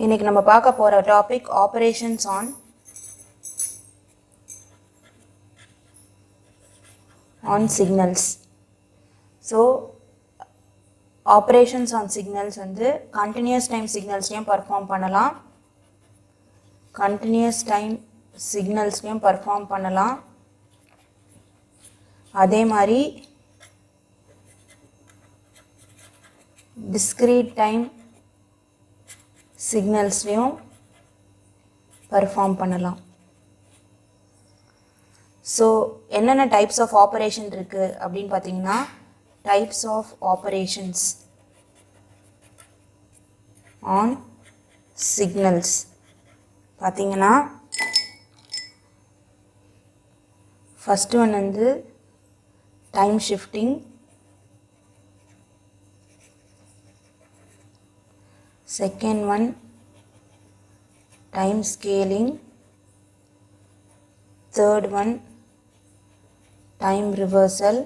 இன்னைக்கு நம்ம பார்க்க போற topic operations on signals. So operations on signals வந்து கண்டினியூஸ் டைம் சிக்னல்ஸ்லையும் பர்ஃபார்ம் பண்ணலாம், அதே மாதிரி டிஸ்க்ரீட் டைம் சிக்னல்ஸ்லையும் பர்ஃபார்ம் பண்ணலாம். ஸோ என்னென்ன டைப்ஸ் ஆஃப் ஆப்ரேஷன் இருக்குது அப்படின்னு பார்த்தீங்கன்னா, types of operations on signals பார்த்தீங்கன்னா, ஃபஸ்ட்டு ஒன் வந்து time shifting, second one time scaling, third one time reversal,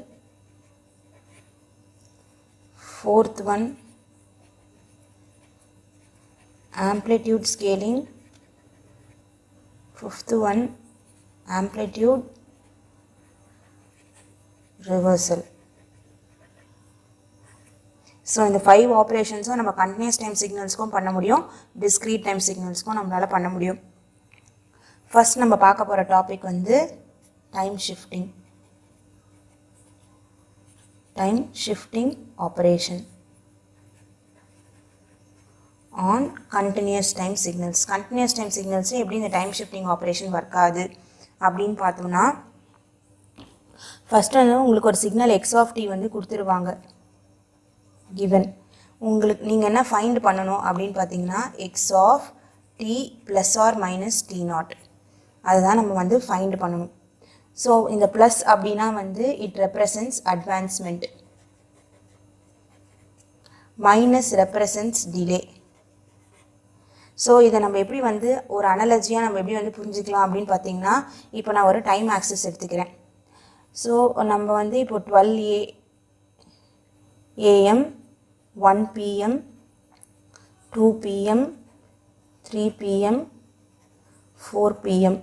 fourth one amplitude scaling, fifth one amplitude reversal. So இந்த 5 ஆப்ரேஷன்ஸும் நம்ம continuous time சிக்னல்ஸ்க்கும் பண்ண முடியும், discrete time சிக்னல்ஸ்க்கும் நம்மளால் பண்ண முடியும். ஃபர்ஸ்ட் நம்ம பார்க்க போகிற டாபிக் வந்து time shifting operation on continuous time signals. Continuous time signals எப்படி இந்த டைம் ஷிஃப்டிங் ஆப்ரேஷன் ஒர்க் ஆகுது அப்படின்னு பார்த்தோம்னா, ஃபஸ்ட்டு வந்து உங்களுக்கு ஒரு சிக்னல் எக்ஸ் ஆஃப் டி வந்து கொடுத்துருவாங்க கிவன். உங்களுக்கு நீங்கள் என்ன ஃபைண்ட் பண்ணணும் அப்படின்னு பார்த்தீங்கன்னா, x of t plus R minus t naught, அதுதான் நம்ம வந்து ஃபைண்ட் பண்ணணும். ஸோ இந்த ப்ளஸ் அப்படின்னா வந்து it represents advancement, minus represents delay. So இதை நம்ம எப்படி வந்து ஒரு அனாலஜியாக நம்ம எப்படி வந்து புரிஞ்சுக்கலாம் அப்படின்னு பார்த்தீங்கன்னா, இப்போ நான் ஒரு டைம் ஆக்சிஸ் எடுத்துக்கிறேன். ஸோ நம்ம வந்து இப்போ 12 AM 1 PM 2 PM 3 PM 4 PM,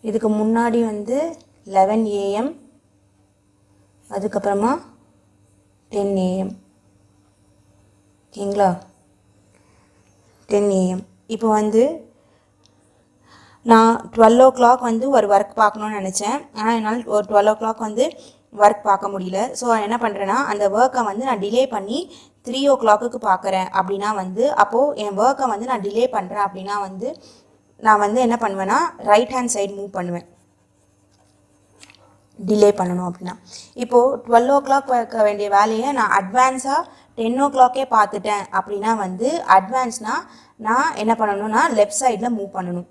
இதுக்கு முன்னாடி வந்து 11 AM, அதுக்கப்புறமா 10 AM. ஓகேங்களா, 10 AM. இப்போ வந்து நான் 12 o'clock வந்து ஒரு ஒர்க் பார்க்கணுன்னு நினச்சேன், ஆனால் என்னால் ஒரு 12 o'clock வந்து ஒர்க் பார்க்க முடியல. ஸோ என்ன பண்ணுறேன்னா, அந்த ஒர்க்கை வந்து நான் டிலே பண்ணி 3 o'clock பார்க்குறேன் அப்படின்னா வந்து, அப்போது என் ஒர்க்கை வந்து நான் டிலே பண்ணுறேன் அப்படின்னா வந்து நான் வந்து என்ன பண்ணுவேன்னா, ரைட் ஹேண்ட் சைடு மூவ் பண்ணுவேன் டிலே பண்ணணும் அப்படின்னா. இப்போது 12 o'clock பார்க்க வேண்டிய வேலையை நான் அட்வான்ஸாக 10 o'clock பார்த்துட்டேன் அப்படின்னா வந்து, அட்வான்ஸ்னால் நான் என்ன பண்ணணும்னா லெஃப்ட் சைடில் மூவ் பண்ணணும்.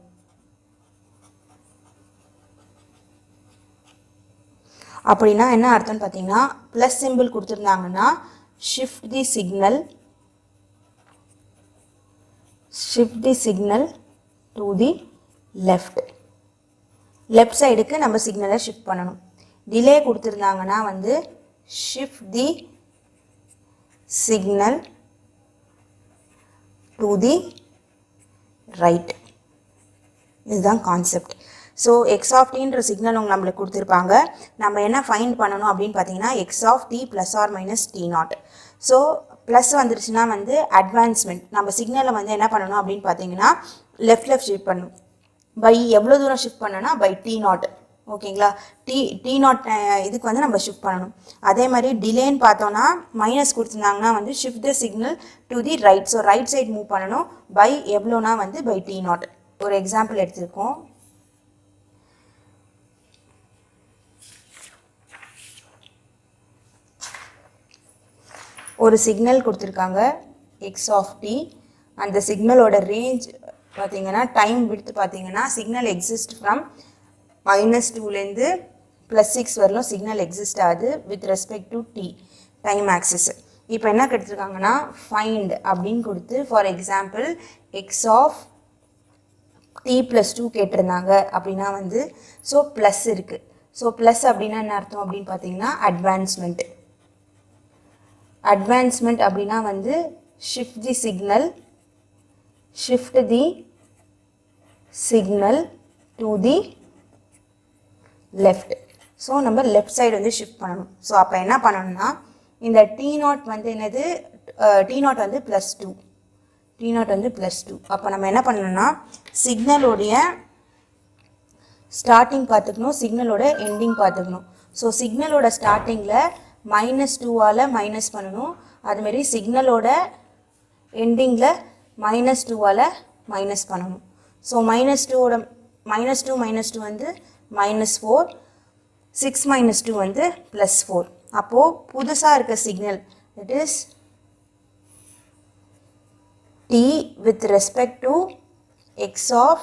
அப்படின்னா என்ன அர்த்தம்னு பார்த்தீங்கன்னா, ப்ளஸ் சிம்பிள் கொடுத்துருந்தாங்கன்னா shift the signal to the left சைடுக்கு நம்ம சிக்னலை ஷிஃப்ட் பண்ணணும். டிலே கொடுத்துருந்தாங்கன்னா வந்து shift the signal to the right. இதுதான் கான்செப்ட். ஸோ எக்ஸ் ஆஃப் டீன்ற சிக்னல் நம்மளுக்கு கொடுத்துருப்பாங்க. நம்ம என்ன ஃபைண்ட் பண்ணணும் அப்படின்னு பார்த்தீங்கன்னா, x of t plus R minus t naught. So plus வந்துருச்சுன்னா வந்து அட்வான்ஸ்மெண்ட். நம்ம சிக்னலை வந்து என்ன பண்ணணும் அப்படின்னு பார்த்தீங்கன்னா, லெஃப்ட் ஷிஃப்ட் பண்ணணும். பை எவ்வளோ தூரம் ஷிஃப்ட் பண்ணணும்னா பை டி நாட். ஓகேங்களா, டி நாட் இதுக்கு வந்து நம்ம ஷிஃப்ட் பண்ணணும். அதே மாதிரி டிலேன்னு பார்த்தோன்னா மைனஸ் கொடுத்துருந்தாங்கன்னா வந்து shift the signal to the right. So right side move பண்ணணும். பை எவ்வளோனா வந்து பை டி நாட். ஒரு எக்ஸாம்பிள் எடுத்திருக்கோம். ஒரு சிக்னல் கொடுத்துருக்காங்க எக்ஸ் ஆஃப் டி. அந்த சிக்னலோட ரேஞ்ச் பார்த்தீங்கன்னா, டைம் விடுத்து பார்த்தீங்கன்னா, சிக்னல் எக்ஸிஸ்ட் ஃப்ரம் -2லேருந்து +6 வரலும் சிக்னல் எக்ஸிஸ்ட் ஆகுது with respect to t time axis. இப்போ என்ன கொடுத்துருக்காங்கன்னா, ஃபைண்ட் அப்படின்னு கொடுத்து for example x of t +2 கேட்டிருந்தாங்க அப்படின்னா வந்து, ஸோ ப்ளஸ் இருக்குது. ஸோ ப்ளஸ் அப்படின்னா என்ன அர்த்தம் அப்படின்னு பார்த்தீங்கன்னா, அட்வான்ஸ்மெண்ட். அட்வான்ஸ்மெண்ட் அப்படின்னா வந்து shift the signal shift the signal to the left. So நம்ம லெஃப்ட் சைடு வந்து ஷிஃப்ட் பண்ணணும். ஸோ அப்போ என்ன பண்ணணும்னா இந்த T0 வந்து என்னது T0 வந்து +2, T0 வந்து +2. அப்போ நம்ம என்ன பண்ணணும்னா சிக்னலோடைய ஸ்டார்டிங் பார்த்துக்கணும், சிக்னலோட எண்டிங் பார்த்துக்கணும். ஸோ சிக்னலோட ஸ்டார்டிங்கில் -2ஆல் மைனஸ் பண்ணணும், அதுமாரி சிக்னலோட எண்டிங்கில் -2ஆல் மைனஸ் பண்ணணும். ஸோ -2ஓட -2 வந்து -4, 6 - 2 வந்து +4. அப்போது புதுசாக இருக்க signal it is t with respect to x of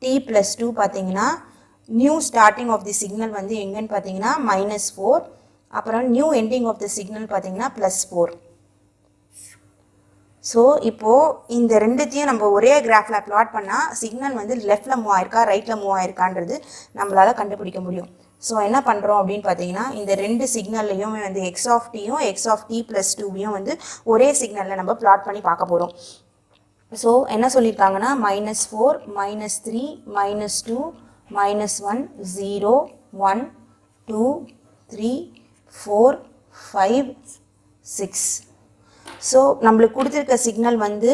t plus 2 பார்த்தீங்கன்னா new starting of the signal வந்து எங்கன்னு பார்த்தீங்கன்னா -4, அப்புறம் new ending of the signal பார்த்தீங்கன்னா +4. ஸோ இப்போது இந்த ரெண்டுத்தையும் நம்ம ஒரே கிராஃபில் ப்ளாட் பண்ணால் சிக்னல் வந்து லெஃப்டில் மூவ் ஆயிருக்கா ரைட்டில் மூவ் ஆயிருக்கான்றது நம்மளால் கண்டுபிடிக்க முடியும். ஸோ என்ன பண்ணுறோம் அப்படின்னு பார்த்தீங்கன்னா இந்த ரெண்டு சிக்னல்லையும் வந்து எக்ஸ் ஆஃப் டீயும் எக்ஸ் ஆஃப் டி ப்ளஸ் 2வையும் வந்து ஒரே சிக்னலில் நம்ம ப்ளாட் பண்ணி பார்க்க போகிறோம். ஸோ என்ன சொல்லியிருக்காங்கன்னா -4, -3, -2, -1, 0, 1, 2, 3, 4, 5, 6. ஸோ நம்மளுக்கு கொடுத்துருக்க சிக்னல் வந்து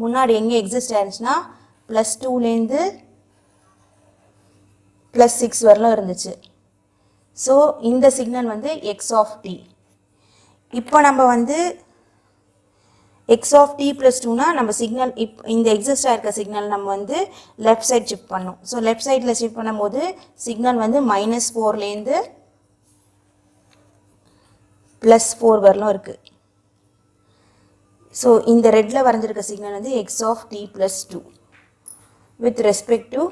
முன்னாடி எங்கே எக்ஸிஸ்ட் ஆயிருந்துச்சுன்னா +2லேருந்து +6 வரலாம் இருந்துச்சு. ஸோ இந்த சிக்னல் வந்து எக்ஸ் ஆஃப் டி. இப்போ நம்ம வந்து எக்ஸ் ஆஃப் டி ப்ளஸ் 2னா நம்ம சிக்னல் இந்த எக்ஸிஸ்ட் ஆயிருக்க சிக்னல் நம்ம வந்து லெஃப்ட் சைட் ஷிஃப்ட் பண்ணணும். ஸோ லெஃப்ட் சைடில் ஷிஃப்ட் பண்ணும்போது சிக்னல் வந்து -4லேருந்து +4 வரலாம் இருக்குது. ஸோ இந்த ரெட்டில் வரைஞ்சிருக்க சிக்னல் வந்து x of t plus 2 with respect to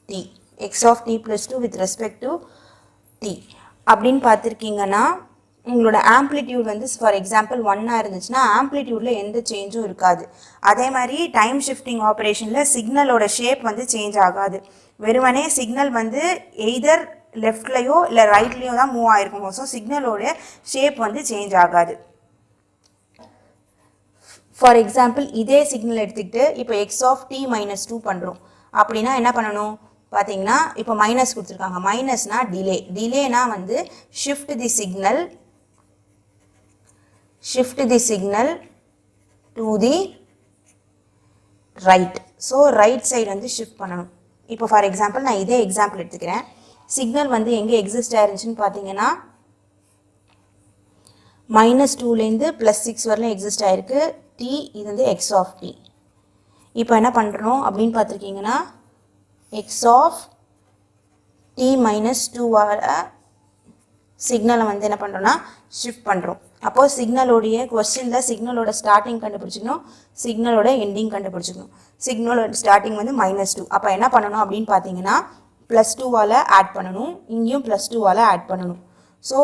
t, x of t plus 2 with respect to t அப்படின்னு பார்த்துருக்கீங்கன்னா உங்களோட ஆம்ப்ளிடியூட் வந்து ஃபார் எக்ஸாம்பிள் 1 இருந்துச்சுன்னா ஆம்ப்ளிடியூடில் எந்த சேஞ்சும் இருக்காது. அதே மாதிரி டைம் ஷிஃப்டிங் ஆப்ரேஷனில் சிக்னலோட ஷேப் வந்து சேஞ்ச் ஆகாது. வெறுமனே சிக்னல் வந்து எய்தர் லெஃப்ட்லேயோ இல்லை ரைட்லேயோ தான் மூவ் ஆகிருக்கும். ஸோ சிக்னலோட ஷேப் வந்து சேஞ்ச் ஆகாது. ஃபார் எக்ஸாம்பிள் இதே சிக்னல் எடுத்துக்கிட்டு இப்போ எக்ஸ் ஆஃப் டி -2 பண்ணுறோம் அப்படின்னா என்ன பண்ணணும் பார்த்தீங்கன்னா இப்போ மைனஸ் கொடுத்துருக்காங்க. மைனஸ்னா டிலேனா வந்து shift the signal to the right. So right side வந்து ஷிஃப்ட் பண்ணணும். இப்போ ஃபார் எக்ஸாம்பிள் நான் இதே எக்ஸாம்பிள் எடுத்துக்கிறேன். சிக்னல் வந்து எங்கே எக்ஸிஸ்ட் ஆயிருந்துச்சுன்னு பார்த்தீங்கன்னா -2லேருந்து +6 வரலாம் எக்ஸிஸ்ட் ஆயிருக்கு. டி இது வந்து எக்ஸ் ஆஃப் டி. இப்போ என்ன பண்ணுறோம் அப்படின்னு பார்த்துருக்கீங்கன்னா எக்ஸ் ஆஃப் டி -2 சிக்னலை வந்து என்ன பண்ணுறோன்னா ஷிஃப்ட் பண்ணுறோம். அப்போது சிக்னலோடைய கொஸ்டினில் சிக்னலோட ஸ்டார்டிங் கண்டுபிடிச்சிக்கணும், சிக்னலோட எண்டிங் கண்டுபிடிச்சிக்கணும். சிக்னலோட ஸ்டார்டிங் வந்து -2. அப்போ என்ன பண்ணணும் அப்படின்னு பார்த்தீங்கன்னா +2ஆல் ஆட் பண்ணணும், இங்கேயும் +2ஆல் ஆட் பண்ணணும். ஸோ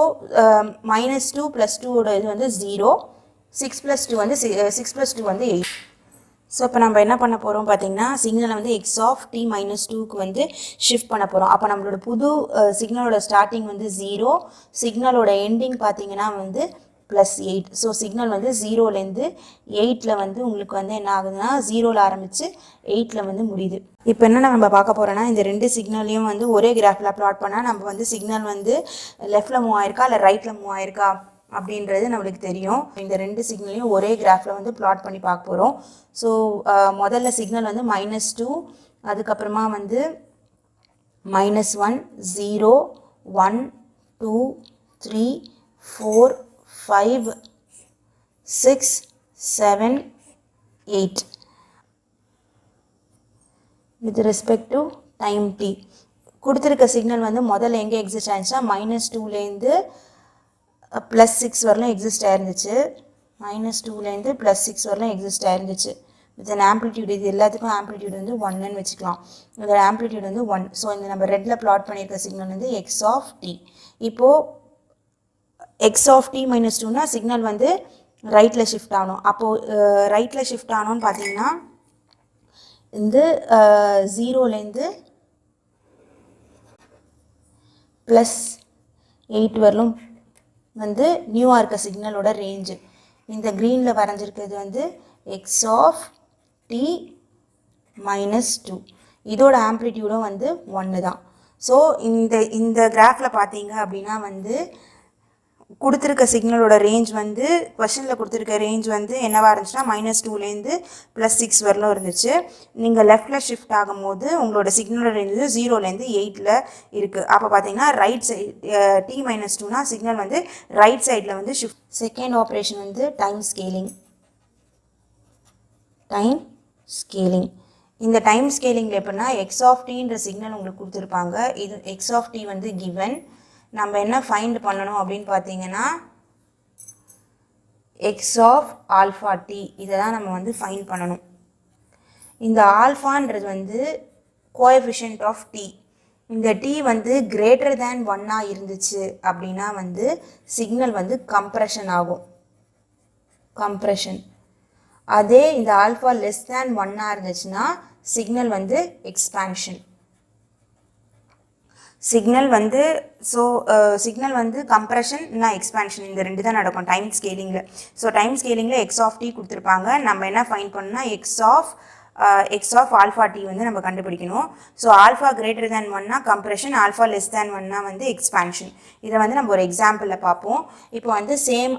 -2 +2ஓட இது வந்து 0, 6 + 2 வந்து 6 + 2 வந்து 8. ஸோ இப்போ நம்ம என்ன பண்ண போகிறோம் பார்த்தீங்கன்னா சிக்னலை வந்து எக்ஸ் ஆஃப் டி -2க்கு வந்து ஷிஃப்ட் பண்ண போகிறோம். அப்போ நம்மளோட புது சிக்னலோட ஸ்டார்டிங் வந்து 0, சிக்னலோட எண்டிங் பார்த்தீங்கன்னா வந்து +8. ஸோ சிக்னல் வந்து 0லேருந்து 8ல் வந்து உங்களுக்கு வந்து என்ன ஆகுதுன்னா 0ல் ஆரம்பித்து 8ல் வந்து முடியுது. இப்போ என்ன நம்ம பார்க்க போகிறோன்னா இந்த ரெண்டு சிக்னலையும் வந்து ஒரே கிராஃபில் ப்ளாட் பண்ணால் நம்ம வந்து சிக்னல் வந்து லெஃப்டில் மூவ் ஆயிருக்கா இல்லை ரைட்டில் மூவ் ஆயிருக்கா அப்படின்றது நம்மளுக்கு தெரியும். இந்த ரெண்டு சிக்னலையும் ஒரே கிராஃபில் வந்து ப்ளாட் பண்ணி பார்க்க போகிறோம். ஸோ முதல்ல சிக்னல் வந்து -2, அதுக்கப்புறமா வந்து -1, 0, 1, 2, 3, 4, 5, 6, 7, 8 with respect to time t. கொடுத்துருக்க சிக்னல் வந்து முதல்ல எங்கே எக்ஸிஸ்ட் ஆயிருந்துச்சுன்னா -2லேருந்து +6 வரலாம் எக்ஸிஸ்ட் ஆயிருந்துச்சு. -2லேருந்து +6 வரலாம் எக்ஸிஸ்ட் ஆயிருந்துச்சு. வித் அன் ஆம்ப்ளிடியூட், இது எல்லாத்துக்கும் ஆம்ப்ளிடியூட் வந்து 1ன்னு வச்சுக்கலாம். இதோட ஆம்ப்ளிடியூட் வந்து 1. ஸோ இந்த நம்ம ரெட்டில் ப்ளாட் பண்ணியிருக்க சிக்னல் வந்து எக்ஸ் ஆஃப் டி. இப்போது எக்ஸ் ஆஃப் டி -2னா சிக்னல் வந்து ரைட்டில் ஷிஃப்ட் ஆகணும். அப்போது ரைட்டில் ஷிஃப்ட் ஆகணும்னு பார்த்தீங்கன்னா இந்த 0லேருந்து +8 வரலும் வந்து நியூவாக இருக்க சிக்னலோட ரேஞ்சு. இந்த க்ரீனில் வரைஞ்சிருக்கிறது வந்து எக்ஸ் ஆஃப் டி -2. இதோட ஆம்ப்ளிடியூடும் வந்து 1 தான். ஸோ இந்த கிராஃபில் பார்த்தீங்க அப்படின்னா வந்து கொடுத்துருக்க சிக்னலோட ரேஞ்ச் வந்து கொஸ்டினில் கொடுத்துருக்க ரேஞ்ச் வந்து என்னவாக இருந்துச்சுன்னா -2லேருந்து +6 வரலும் இருந்துச்சு. நீங்கள் லெஃப்டில் ஷிஃப்ட் ஆகும்போது உங்களோட சிக்னலோட ரேஞ்ச் வந்து 0லேருந்து 8ல் இருக்குது. அப்போ பார்த்தீங்கன்னா ரைட் சைடு t-2னா சிக்னல் வந்து ரைட் சைடில் வந்து ஷிஃப்ட். செகண்ட் ஆப்ரேஷன் வந்து டைம் ஸ்கேலிங். இந்த டைம் ஸ்கேலிங்கில் எப்படின்னா x(t)ன்ற சிக்னல் உங்களுக்கு கொடுத்துருப்பாங்க. இது x(t) வந்து given. நம்ம என்ன ஃபைண்ட் பண்ணணும் அப்படின்னு பார்த்தீங்கன்னா x(α_t) இதை தான் நம்ம வந்து ஃபைண்ட் பண்ணணும். இந்த ஆல்ஃபான்றது வந்து கோஎஃபிஷியன்ட் ஆஃப் t. இந்த t வந்து கிரேட்டர் தேன் 1 இருந்துச்சு அப்படின்னா வந்து சிக்னல் வந்து கம்ப்ரெஷன் ஆகும். அதே இந்த ஆல்ஃபா லெஸ் தேன் 1 இருந்துச்சுன்னா சிக்னல் வந்து எக்ஸ்பான்ஷன். சிக்னல் வந்து கம்ப்ரெஷன் இல்லைனா எக்ஸ்பான்ஷன், இந்த ரெண்டு தான் நடக்கும் டைம் ஸ்கேலிங்கில். ஸோ டைம் ஸ்கேலிங்கில் x(t) கொடுத்துருப்பாங்க. நம்ம என்ன ஃபைண்ட் பண்ணணும்னா x(α_t) வந்து நம்ம கண்டுபிடிக்கணும். So alpha greater than 1 compression, alpha less than 1 வந்து எக்ஸ்பான்ஷன். இதை வந்து நம்ம ஒரு எக்ஸாம்பிளில் பார்ப்போம். இப்போ வந்து சேம்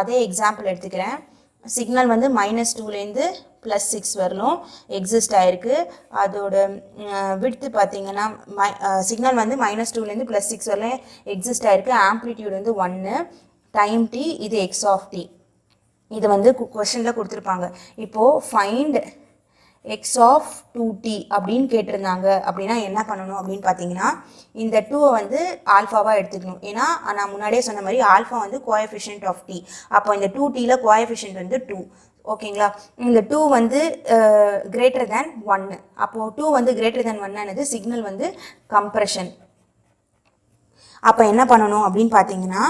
அதே எக்ஸாம்பிள் எடுத்துக்கிறேன். சிக்னல் வந்து -2லேருந்து +6 வரலும் எக்ஸிஸ்ட் ஆகிருக்கு. அதோட விட்த்து பார்த்தீங்கன்னா சிக்னல் வந்து -2லேருந்து +6 வரலும் எக்ஸிஸ்ட் ஆகிருக்கு. ஆம்ப்ளிடியூட் வந்து 1, டைம் t, இது x(t). இது வந்து கொஸ்டினில் கொடுத்துருப்பாங்க. இப்போது ஃபைண்ட் x(2t) அப்படின்னு கேட்டிருந்தாங்க. அப்படின்னா என்ன பண்ணணும் அப்படின்னு பார்த்தீங்கன்னா இந்த 2வை வந்து ஆல்ஃபாவாக எடுத்துக்கணும். ஏன்னா நான் முன்னாடியே சொன்ன மாதிரி ஆல்ஃபா வந்து கோஎஃபிஷியன்ட் ஆஃப் t. அப்போ இந்த 2tயில் கோஎஃபிஷியன்ட் வந்து 2. ஓகேங்களா? இந்த 2 வந்து கிரேட்டர் தேன் 1. அப்போது 2 வந்து கிரேட்டர் தேன் 1 ஆனது சிக்னல் வந்து கம்ப்ரெஷன். அப்போ என்ன பண்ணணும் அப்படின்னு பார்த்தீங்கன்னா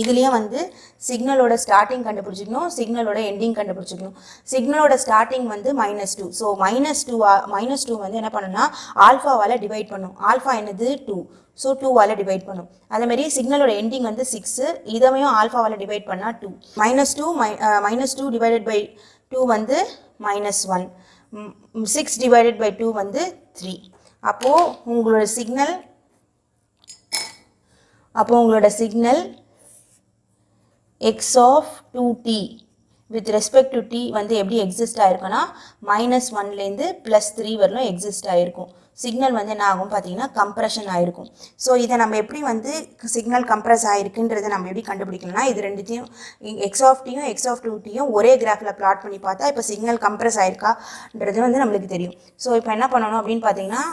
இதுலேயும் வந்து சிக்னலோட ஸ்டார்டிங் கண்டுபிடிச்சிக்கணும், சிக்னலோட எண்டிங் கண்டுபிடிச்சிக்கணும். சிக்னலோட ஸ்டார்டிங் வந்து -2. ஸோ -2 வந்து என்ன பண்ணணும்னா ஆல்ஃபாவால் டிவைட் பண்ணும். ஆல்ஃபா என்னது 2. ஸோ 2வால் டிவைட் பண்ணும். அதேமாதிரி சிக்னலோட எண்டிங் வந்து 6. இதையும் ஆல்ஃபாவால் டிவைட் பண்ணால் 2. -2 டிவைடட் பை 2 வந்து -1. 6 டிவைடட் பை 2 வந்து 3. அப்போது உங்களோட signal x(2t) with respect to t வந்து எப்படி எக்ஸிஸ்ட் ஆகிருக்குன்னா -1லேருந்து +3 வரலும் எக்ஸிஸ்ட் ஆகிருக்கும். சிக்னல் வந்து என்ன ஆகும் பார்த்தீங்கன்னா கம்ப்ரெஷன் ஆகிருக்கும். ஸோ இதை நம்ம எப்படி வந்து சிக்னல் கம்ப்ரெஸ் ஆகிருக்குன்றதை நம்ம எப்படி கண்டுபிடிக்கலாம்னா இது ரெண்டுத்தையும் x(t)யும் x(2t)யும் ஒரே கிராஃபில் ப்ளாட் பண்ணி பார்த்தா இப்போ சிக்னல் கம்ப்ரெஸ் ஆகிருக்கான்றது வந்து நம்மளுக்கு தெரியும். ஸோ இப்போ என்ன பண்ணணும் அப்படின்னு பார்த்தீங்கன்னா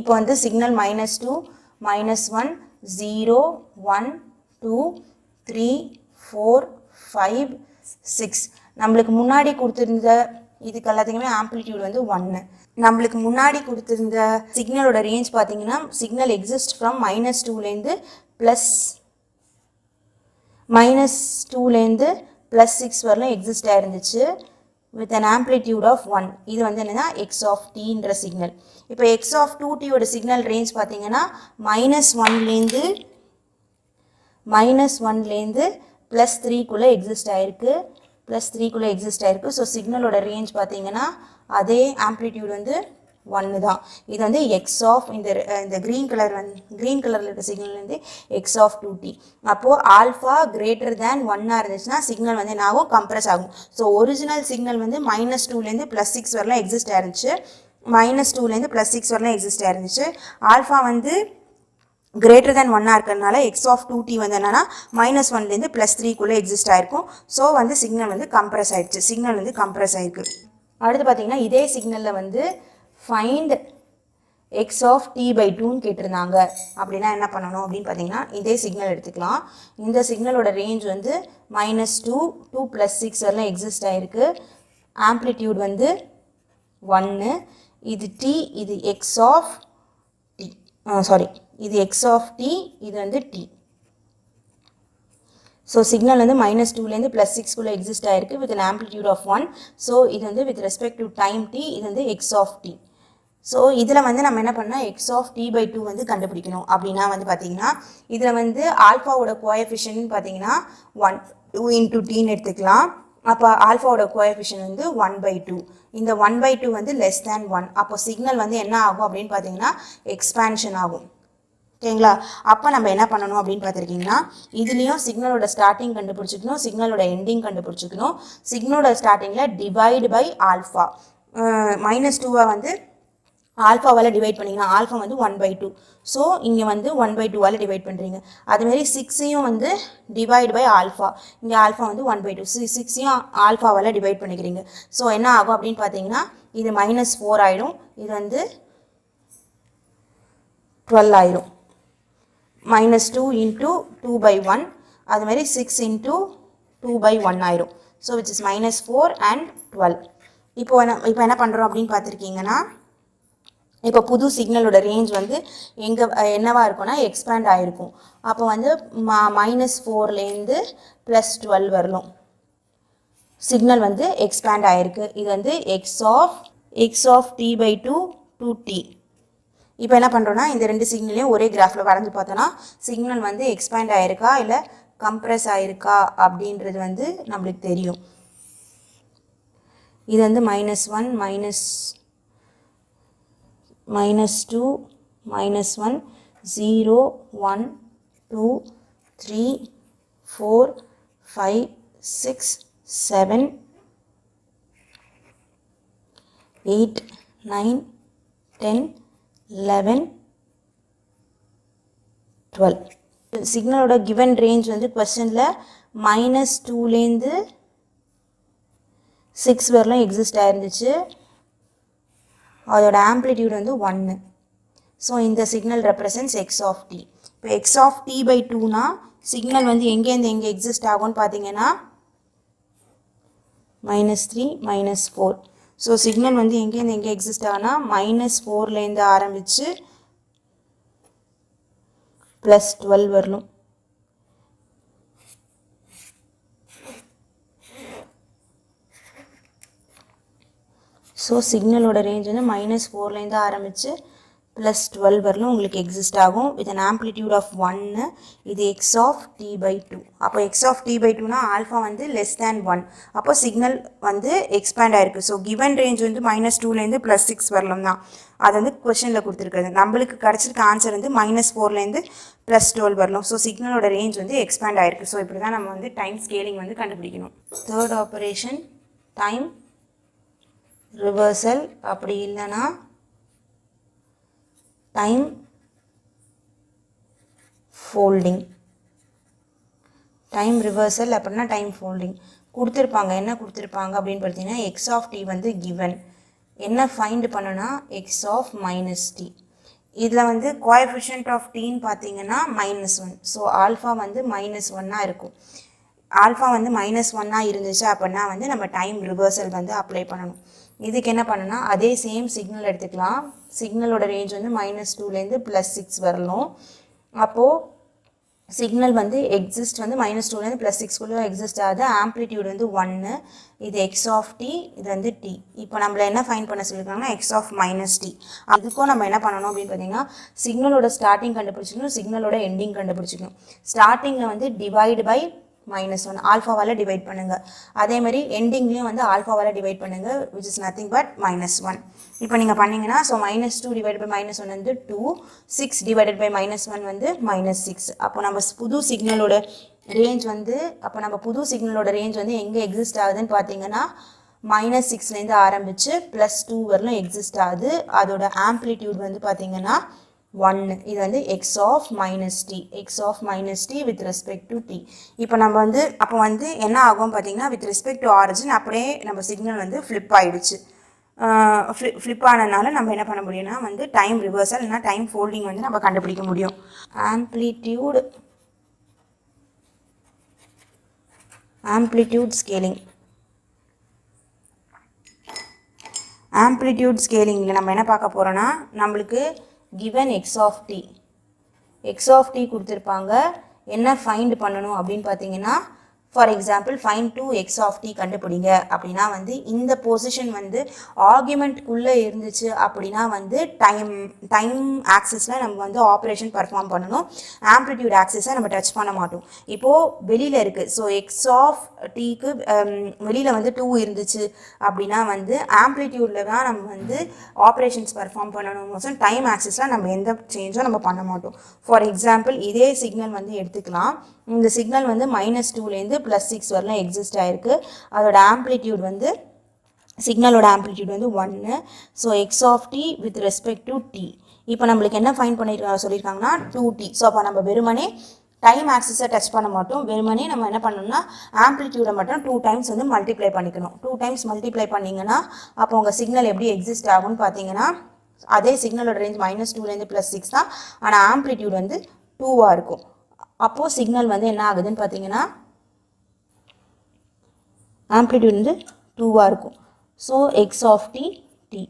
இப்போ வந்து சிக்னல் -2, -1, 0, 1, 2, 3, 4, 5, 6. நம்மளுக்கு முன்னாடி கொடுத்துருந்த இதுக்கு எல்லாத்துக்குமே ஆம்ப்ளிடியூட் வந்து 1. நம்மளுக்கு முன்னாடி கொடுத்துருந்த சிக்னலோட ரேஞ்ச் பார்த்தீங்கன்னா சிக்னல் எக்ஸிஸ்ட் ஃப்ரம் -2லேருந்து +6 வரலும் exist ஆயிருந்துச்சு with an amplitude of 1. இது வந்து என்னன்னா x(t)ன்ற சிக்னல். இப்போ x(2t)யோட சிக்னல் ரேஞ்ச் பார்த்தீங்கன்னா -1லேருந்து +3க்குள்ளே எக்ஸிஸ்ட் ஆயிருக்கு. ஸோ சிக்னலோட ரேஞ்ச் பார்த்தீங்கன்னா அதே ஆம்ப்ளிடியூட் வந்து 1 தான். இது வந்து இந்த க்ரீன் கலரில் இருக்க சிக்னல் வந்து x(2t). அப்போது ஆல்ஃபா கிரேட்டர் தேன் 1 இருந்துச்சுன்னா சிக்னல் வந்து என்ன ஆகும் கம்ப்ரெஸ் ஆகும். ஸோ ஒரிஜினல் சிக்னல் வந்து -2லேருந்து +6 வரலாம் எக்ஸிஸ்ட் ஆயிருந்துச்சு. ஆல்ஃபா வந்து கிரேட்டர் தேன் 1 இருக்கிறதுனால x(2t) வந்து என்னன்னா -1லேருந்து +3க்குள்ளே எக்ஸிஸ்ட் ஆயிருக்கும். ஸோ வந்து சிக்னல் வந்து கம்ப்ரெஸ் ஆயிருக்கு. அடுத்து பார்த்தீங்கன்னா இதே சிக்னலில் வந்து ஃபைண்ட் x(t/2)ன்னு கேட்டிருந்தாங்க. அப்படின்னா என்ன பண்ணணும் அப்படின்னு பார்த்தீங்கன்னா இதே சிக்னல் எடுத்துக்கலாம். இந்த சிக்னலோட ரேஞ்ச் வந்து -2 to +6 வரலாம் எக்ஸிஸ்ட் ஆயிருக்கு. ஆம்ப்ளிடியூட் வந்து 1. இது t, இது இது x(t), இது வந்து t. ஸோ சிக்னல் வந்து -2லேருந்து +6க்குள்ளே எக்ஸிஸ்ட் ஆயிருக்கு with an amplitude of 1. So இது வந்து with respect to time t, இது வந்து x(t). ஸோ இதில் வந்து நம்ம என்ன பண்ணால் x(t/2) வந்து கண்டுபிடிக்கணும். அப்படின்னா வந்து பார்த்தீங்கன்னா இதில் வந்து ஆல்ஃபாவோட கோஎஃபிஷியன்ட் பார்த்தீங்கன்னா 1, 2 × tன்னு எடுத்துக்கலாம். அப்போ ஆல்ஃபாவோட கோஎஃபிஷியன்ட் வந்து 1/2. இந்த 1/2 வந்து லெஸ் தேன் 1. அப்போ சிக்னல் வந்து என்ன ஆகும் அப்படின்னு பார்த்தீங்கன்னா எக்ஸ்பேன்ஷன் ஆகும். ஓகேங்களா? அப்போ நம்ம என்ன பண்ணணும் அப்படின்னு பார்த்துருக்கீங்கன்னா இதுலேயும் சிக்னலோட ஸ்டார்டிங் கண்டுபிடிச்சிக்கணும், சிக்னலோட எண்டிங் கண்டுபிடிச்சிக்கணும். சிக்னலோட ஸ்டார்டிங்கில் டிவைடு பை ஆல்ஃபா, -2 வந்து ஆல்ஃபாவால் டிவைட் பண்ணிங்கன்னா ஆல்ஃபா வந்து 1/2. ஸோ இங்கே வந்து 1/2வால் டிவைட் பண்ணுறீங்க. அதுமாரி 6ஐயும் வந்து டிவைட் பை ஆல்ஃபா, இங்கே ஆல்ஃபா வந்து 1/2. 6ஐயும் ஆல்ஃபாவால் டிவைட் பண்ணிக்கிறீங்க. ஸோ என்ன ஆகும் அப்படின்னு பார்த்தீங்கன்னா இது -4 ஆயிடும், இது வந்து 12 ஆயிடும். -2 × 2/1, அதுமாரி 6 × 2/1 ஆயிடும். So which is -4 and 12. இப்போ என்ன பண்ணுறோம் அப்படின்னு பார்த்துருக்கீங்கன்னா இப்போ புது சிக்னலோட ரேஞ்ச் வந்து என்னவா இருக்கும்னா எக்ஸ்பேண்ட் ஆகிருக்கும். அப்போ வந்து -4லேருந்து +12 வரணும் சிக்னல் வந்து எக்ஸ்பேண்ட் ஆகிருக்கு. இது வந்து x of t/2 to t. இப்போ என்ன பண்ணுறோன்னா இந்த ரெண்டு சிக்னலையும் ஒரே கிராஃபில் வரைஞ்சி பார்த்தோன்னா சிக்னல் வந்து எக்ஸ்பேண்ட் ஆகிருக்கா இல்லை கம்ப்ரெஸ் ஆகிருக்கா அப்படின்றது வந்து நம்மளுக்கு தெரியும். இது வந்து -1 -2 -1 0 1 2 3 4 5 6 7 8 9 10 11 12. சிக்னலோட கிவன் ரேஞ்ச் வந்து கொஸ்டினில் -2லேருந்து 6 வரலாம் எக்ஸிஸ்ட் ஆயிருந்துச்சு. அதோட ஆம்ப்ளிடியூட் வந்து 1. ஸோ இந்த signal represents x of t. இப்போ x of t/2னா சிக்னல் வந்து எங்கேருந்து எங்கே எக்ஸிஸ்ட் ஆகும்னு பார்த்தீங்கன்னா -3 -4. ஸோ சிக்னல் வந்து எங்கேருந்து எங்கே எக்ஸிஸ்ட் ஆகுனா -4லேருந்து ஆரம்பித்து +12 வரணும். ஸோ சிக்னலோட ரேஞ்ச் வந்து -4லேருந்து ஆரம்பித்து +12 வரலும் உங்களுக்கு எக்ஸிஸ்ட் ஆகும் வித் அன் ஆம்ப்ளிடியூட் ஆஃப் 1. இது x of t/2. அப்போ x of t/2னா ஆல்ஃபா வந்து லெஸ் தேன் 1. அப்போ சிக்னல் வந்து எக்ஸ்பேண்ட் ஆகிருக்கு. ஸோ கிவன் ரேஞ்ச் வந்து -2லேருந்து +6 வரலாம் தான். அது வந்து கொஷனில் கொடுத்துருக்குது. நம்மளுக்கு கிடச்சிருக்க ஆன்சர் வந்து -4லேருந்து +12 வரலாம். ஸோ சிக்னலோட ரேஞ்ச் வந்து எக்ஸ்பேண்ட் ஆகிருக்கு. ஸோ இப்படி தான் நம்ம வந்து டைம் ஸ்கேலிங் வந்து கண்டுபிடிக்கணும். தேர்ட் ஆப்ரேஷன் டைம் ரிவர்சல், அப்படி இல்லைன்னா டைம் ஃபோல்டிங். டைம் ரிவர்சல் அப்படின்னா டைம் ஃபோல்டிங் கொடுத்துருப்பாங்க. என்ன கொடுத்துருப்பாங்க அப்படின்னு பார்த்தீங்கன்னா x of t வந்து கிவன். என்ன ஃபைண்ட் பண்ணனா x of -t. இதில் வந்து கோஎஃபிஷியன்ட் ஆஃப் டீன்னு பார்த்தீங்கன்னா -1. ஸோ ஆல்ஃபா வந்து -1 இருக்கும். ஆல்ஃபா வந்து -1 இருந்துச்சு அப்படின்னா வந்து நம்ம டைம் ரிவர்சல் வந்து அப்ளை பண்ணணும். இதுக்கு என்ன பண்ணுன்னா அதே சேம் சிக்னல் எடுத்துக்கலாம். சிக்னலோட ரேஞ்ச் வந்து -2லேருந்து +6 வரணும். அப்போது சிக்னல் வந்து எக்ஸிஸ்ட் வந்து -2லேருந்து +6குள்ளே எக்ஸிஸ்ட் ஆகுது. ஆம்ப்ளிடியூட் வந்து 1. இது x of t, இது வந்து t. இப்போ நம்மள என்ன ஃபைண்ட் பண்ண சொல்லியிருக்காங்கன்னா x of -t. அதுக்கும் நம்ம என்ன பண்ணணும் அப்படின்னு பார்த்தீங்கன்னா சிக்னலோட ஸ்டார்டிங் கண்டுபிடிச்சிக்கணும், சிக்னலோட எண்டிங் கண்டுபிடிச்சிக்கணும். ஸ்டார்டிங்கில் வந்து டிவைடு பை -1 ஆல்ஃபாவால் டிவைட் பண்ணுங்கள். அதேமாதிரி எண்டிங்லேயும் வந்து ஆல்ஃபாவால் டிவைட் பண்ணுங்கள் விச் இஸ் நத்திங் பட் -1. இப்போ நீங்கள் பண்ணிங்கன்னா ஸோ -2 டிவைட் பை -1 வந்து 2, 6 டிவைடட் பை -1 வந்து -6. அப்போ நம்ம புது சிக்னலோட ரேஞ்ச் வந்து எங்கே எக்ஸிஸ்ட் ஆகுதுன்னு பார்த்தீங்கன்னா -6லேருந்து ஆரம்பித்து +2 வரலும் எக்ஸிஸ்ட் ஆகுது. அதோட ஆம்ப்ளிடியூட் வந்து பார்த்தீங்கன்னா 1. இது வந்து x of -t with respect to t. இப்போ நம்ம வந்து அப்போ வந்து என்ன ஆகும் பார்த்தீங்கன்னா வித் ரெஸ்பெக்ட் டு ஆரிஜின் அப்படியே நம்ம சிக்னல் வந்து ஃப்ளிப் ஆகிடுச்சு. ஃப்ளிப் ஆனதுனால நம்ம என்ன பண்ண முடியும்னா வந்து டைம் ரிவர்சல் இல்லைனா டைம் ஃபோல்டிங் வந்து நம்ம கண்டுபிடிக்க முடியும். Amplitude scaling. ஆம்ப்ளிடியூட் ஸ்கேலிங்கில் நம்ம என்ன பார்க்க போகிறோன்னா நம்மளுக்கு given x of t கொடுத்துருப்பாங்க. என்ன ஃபைண்ட் பண்ணணும் அப்படின்னு பார்த்தீங்கன்னா for example find 2x of t கண்டுபிடிங்க அப்படின்னா வந்து இந்த பொசிஷன் வந்து ஆர்குமெண்ட்குள்ளே இருந்துச்சு அப்படின்னா வந்து டைம் ஆக்சிஸில் நம்ம வந்து ஆப்ரேஷன் பர்ஃபார்ம் பண்ணணும். ஆம்ப்ளிடியூட் ஆக்சிஸை நம்ம டச் பண்ண மாட்டோம். இப்போது வெளியில் இருக்குது. ஸோ எக்ஸ் ஆஃப் டீக்கு வெளியில் வந்து 2 இருந்துச்சு அப்படின்னா வந்து ஆம்ப்ளிடியூடில் தான் நம்ம வந்து ஆப்ரேஷன்ஸ் பர்ஃபார்ம் பண்ணணும். டைம் ஆக்சிஸில் நம்ம எந்த சேஞ்சும் நம்ம பண்ண மாட்டோம். ஃபார் எக்ஸாம்பிள் இதே சிக்னல் வந்து எடுத்துக்கலாம். இந்த சிக்னல் வந்து -2லேருந்து +6 வரலாம் எக்ஸிஸ்ட் ஆகிருக்கு. அதோட ஆம்ப்ளிடியூட் வந்து சிக்னலோட ஆம்ப்ளிடியூட் வந்து 1. So x of t with respect to t. இப்போ நம்மளுக்கு என்ன ஃபைண்ட் சொல்லியிருக்காங்கன்னா 2t. ஸோ அப்போ நம்ம வெறுமனே டைம் ஆக்சிஸை டச் பண்ண மாட்டோம். வெறுமனே நம்ம என்ன பண்ணணும்னா ஆம்ப்ளிடியூடை மட்டும் 2 டைம்ஸ் வந்து மல்டிப்ளை பண்ணிக்கணும். 2 டைம்ஸ் மல்டிப்ளை பண்ணிங்கன்னா அப்போ உங்கள் சிக்னல் எப்படி எக்ஸிஸ்ட் ஆகும்னு பார்த்தீங்கன்னா அதே சிக்னலோட ரேஞ்ச் -2லேருந்து +6 தான். ஆனால் ஆம்ப்ளிடியூட் வந்து 2வாக இருக்கும். அப்போது சிக்னல் வந்து என்ன ஆகுதுன்னு பார்த்தீங்கன்னா ஆம்ப்ளிடியூட் வந்து 2வாக இருக்கும். So x of t.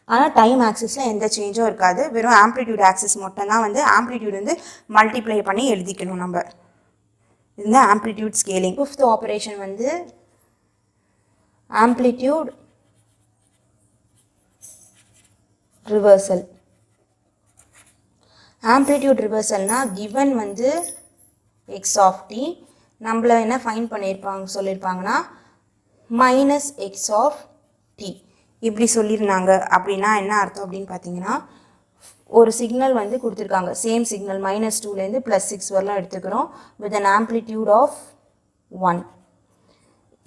ஆனால் டைம் ஆக்சிஸில் எந்த சேஞ்சும் இருக்காது. வெறும் ஆம்ப்ளிடியூட் ஆக்சிஸ் மட்டும்தான் வந்து ஆம்ப்ளிடியூட் வந்து மல்டிப்ளை பண்ணி எழுதிக்கணும் நம்ம. இந்த ஆம்ப்ளிடியூட் ஸ்கேலிங். 5th ஆப்ரேஷன் வந்து ஆம்ப்ளிடியூட் ரிவர்சல். ஆம்ப்ளிடியூட் ரிவர்சல்னால் கிவன் வந்து எக்ஸ் ஆஃப் டி நம்மள என்ன ஃபைண்ட் சொல்லியிருப்பாங்கன்னா -x ஆஃப் டி இப்படி சொல்லியிருந்தாங்க. அப்படின்னா என்ன அர்த்தம் அப்படின்னு பார்த்தீங்கன்னா ஒரு சிக்னல் வந்து கொடுத்துருக்காங்க. சேம் சிக்னல் -2லேருந்து +6 வரலாம் எடுத்துக்கிறோம் வித் அன் ஆம்ப்ளிடியூட் ஆஃப் 1.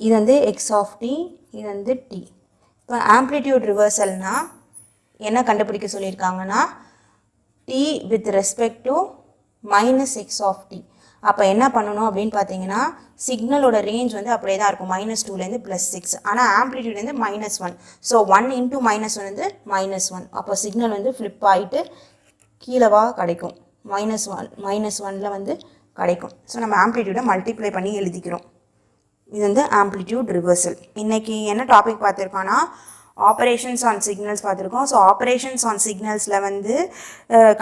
இது வந்து எக்ஸ் ஆஃப் டி, இது வந்து டி. இப்போ ஆம்ப்ளிடியூட் ரிவர்சல்னால் என்ன கண்டுபிடிக்க சொல்லியிருக்காங்கன்னா t with respect to -x of t. அப்போ என்ன பண்ணணும் அப்படின்னு பார்த்தீங்கன்னா சிக்னலோட ரேஞ்ச் வந்து அப்படியே தான் இருக்கும் -2லேருந்து +6. ஆனால் ஆம்ப்ளிடியூட் வந்து -1. ஸோ 1 × -1 வந்து -1. அப்போ சிக்னல் வந்து ஃப்ளிப் ஆகிட்டு கீழவா கிடைக்கும். -1ல் வந்து கிடைக்கும். ஸோ நம்ம ஆம்ப்ளிடியூடை மல்டிப்ளை பண்ணி எழுதிக்கிறோம். இது வந்து ஆம்ப்ளிடியூட் ரிவர்சல். இன்றைக்கி என்ன டாபிக் பார்த்துருக்கோன்னா ஆப்ரேஷன்ஸ் ஆன் சிக்னல்ஸ் பார்த்துருக்கோம். ஸோ ஆப்ரேஷன்ஸ் ஆன் சிக்னல்ஸில் வந்து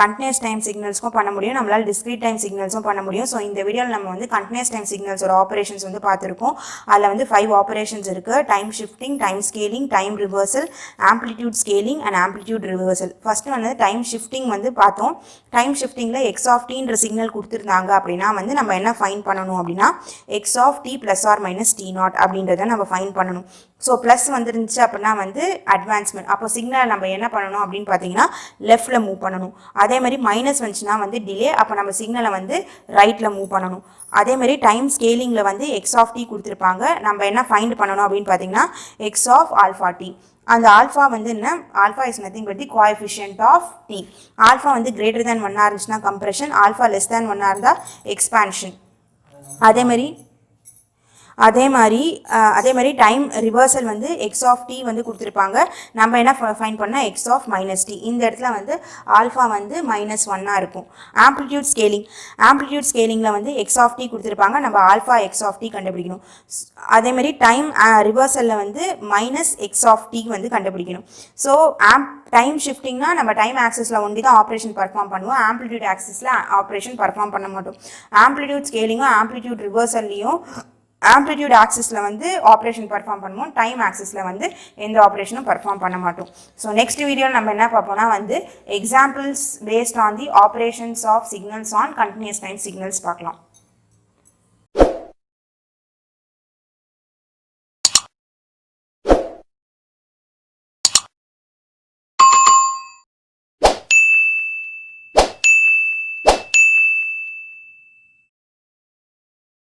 கண்டினியூஸ் டைம் சிக்னல்ஸ்க்கும் பண்ண முடியும், நம்மளால் டிஸ்க்ரீட் டைம் சிக்னல்ஸும் பண்ண முடியும். ஸோ இந்த வீடியோவில் நம்ம வந்து கண்டினியூஸ் டைம் சிக்னல்ஸோட ஆப்ரேஷன்ஸ் வந்து பார்த்துருக்கோம். அதில் வந்து 5 ஆப்ரேஷன்ஸ் இருக்குது. Time shifting, time scaling, time reversal, amplitude scaling and amplitude reversal. First வந்து டைம் ஷிஃப்டிங் வந்து பார்த்தோம். டைம் ஷிஃப்டிங்கில் எக்ஸ் ஆஃப் டீன்ற சிக்னல் கொடுத்துருந்தாங்க அப்படின்னா வந்து நம்ம என்ன ஃபைண்ட் பண்ணணும் அப்படின்னா X of D +or - t0 அப்படின்றத நம்ம ஃபைண்ட் பண்ணணும். ஸோ ப்ளஸ் வந்துருந்துச்சு அப்படின்னா வந்து அட்வான்ஸ்மெண்ட். அப்போ சிக்னல் நம்ம என்ன பண்ணணும் அப்படின்னு பார்த்தீங்கன்னா லெஃப்ட்டில் மூவ் பண்ணணும். அதேமாதிரி மைனஸ் வந்துச்சுன்னா வந்து டிலே. அப்போ நம்ம சிக்னலை வந்து ரைட்டில் மூவ் பண்ணணும். அதேமாதிரி டைம் ஸ்கேலிங்கில் வந்து எக்ஸ் ஆஃப் டி கொடுத்துருப்பாங்க. நம்ம என்ன ஃபைண்ட் பண்ணணும் அப்படின்னு பார்த்தீங்கன்னா எக்ஸ் ஆஃப் ஆல்ஃபா டி. அந்த ஆல்ஃபா வந்து என்ன, alpha is nothing but the coefficient of t. Alpha வந்து greater than 1 இருந்துச்சுன்னா கம்ப்ரெஷன், ஆல்ஃபா less than 1 இருந்தால் எக்ஸ்பான்ஷன். அதே மாதிரி டைம் ரிவர்சல் வந்து எக்ஸ் ஆஃப் டி வந்து கொடுத்துருப்பாங்க. நம்ம என்ன ஃபைண்ட் பண்ணால் எக்ஸ் ஆஃப் -t. இந்த இடத்துல வந்து ஆல்ஃபா வந்து -1 இருக்கும். ஆம்ப்ளிடியூட் ஸ்கேலிங்கில் வந்து எக்ஸ் ஆஃப் டி கொடுத்துருப்பாங்க. நம்ம ஆல்ஃபா எக்ஸ் ஆஃப் டி கண்டுபிடிக்கணும். அதேமாதிரி டைம் ரிவர்சலில் வந்து -x ஆஃப் டி வந்து கண்டுபிடிக்கணும். ஸோ டைம் ஷிஃப்டிங்னா நம்ம டைம் ஆக்சிஸில் ஒண்டி தான் ஆப்ரேஷன் பர்ஃபார்ம் பண்ணுவோம். ஆம்ப்ளிடியூட் ஆக்சிஸில் ஆப்ரேஷன் பர்ஃபார்ம் பண்ண மாட்டோம். ஆம்ப்ளிடியூட் ஸ்கேலிங்கும் ஆம்ப்ளிடியூட் ரிவர்சல்லையும் ஆம்ப்ளிடியூட் ஆக்சிஸில் வந்து ஆப்ரேஷன் பர்ஃபார்ம் பண்ணுவோம். டைம் ஆக்சிஸில் வந்து எந்த ஆப்ரேஷனும் பர்ஃபார்ம் பண்ண மாட்டோம். ஸோ நெக்ஸ்ட் வீடியோவில் நம்ம என்ன பார்ப்போம்னா வந்து examples based on the operations of signals on continuous time signals பார்க்கலாம்.